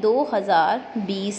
2020